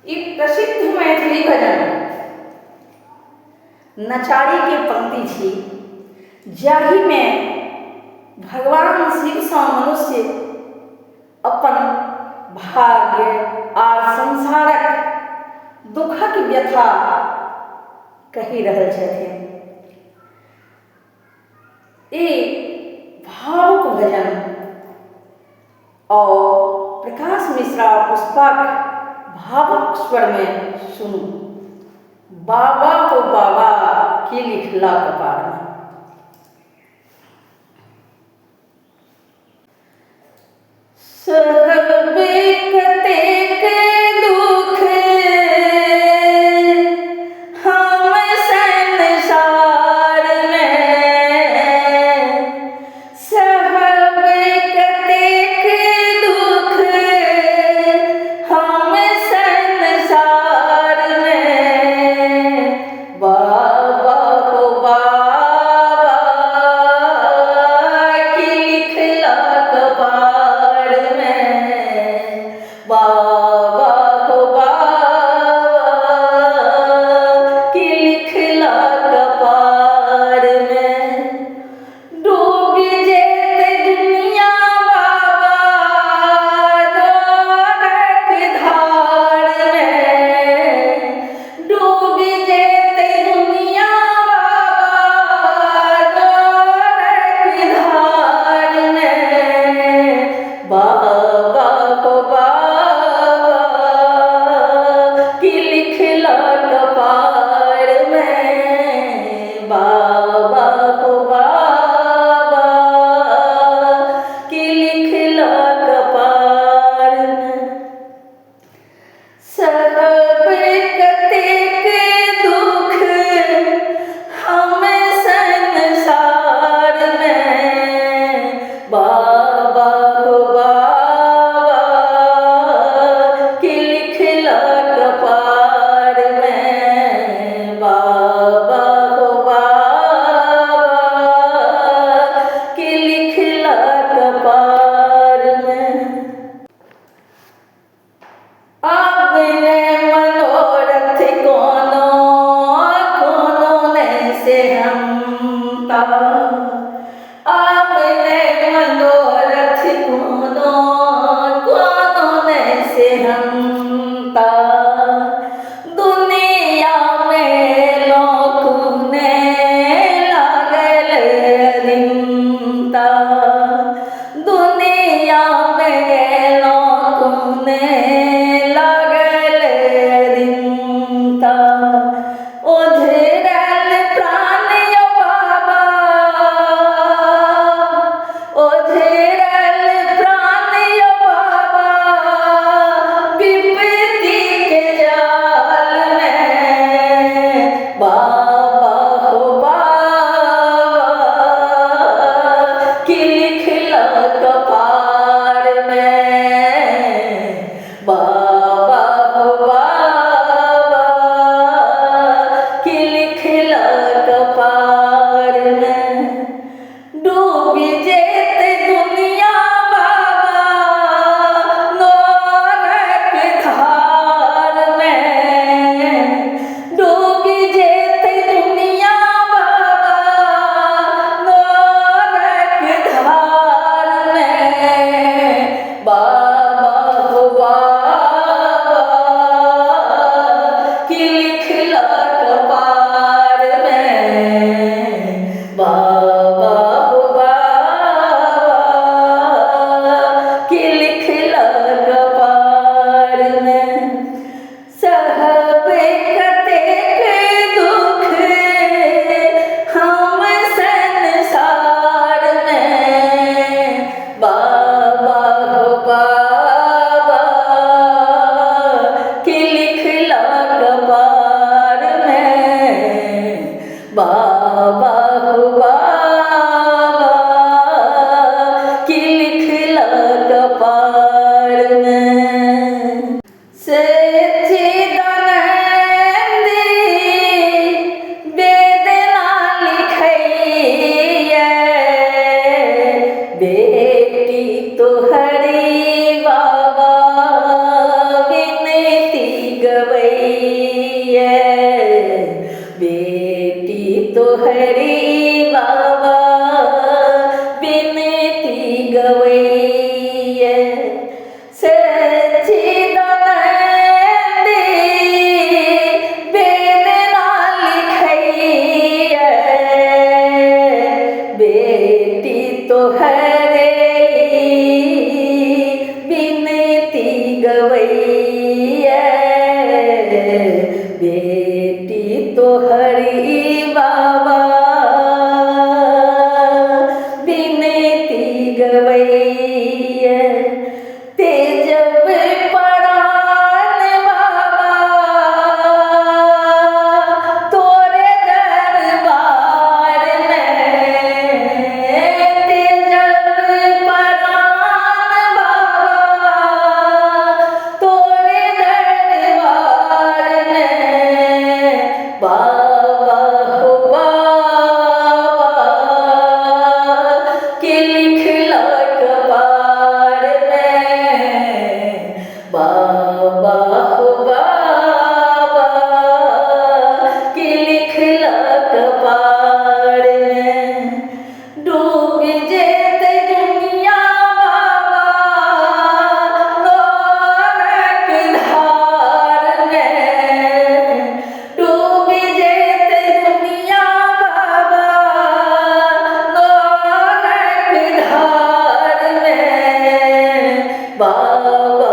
एक प्रसिद्ध मैथिली भजन नचारी के पंक्ति छी, जाहि में भगवान शिव सँ मनुष्य अपन भाग्य आर संसारक दुखक व्यथा कहि रहल छथिन। ई भावुक भजन और प्रकाश मिश्रा पुष्पक भावुक स्वर में सुनू। बाबा हो बाबा की लिखला कपार में। सहबे कतेक दुख हम संसार में, सहबे कतेक दुख हम संसार में। बाबा हो बाबा की लिखला कपार में। बाबा हो बाबा की लिखला कपार में। डूब जेत दुनिया बाबा नरक धार में। डूब जेत दुनिया बाबा नरक धार में। बाबा हो बाबा की लिखला कपार में। बाबा हो बाबा की लिखला कपार में। सहबे कतेक दुख हम संसार में। बाबा हो बाबा गवैया बेटी तोहरी बाबा बिनती गवैया तेजब परान बाबा तोरे दरबार में तेजब परान बाबा तोरे दरबार में बाबा हो बाबा के लिखला कपार में बाबा हो बाबा के लिखला कपार में डूब जेते दुनिया बाबा नरक धार में डूब जेते दुनिया बाबा नरक धार में बाबा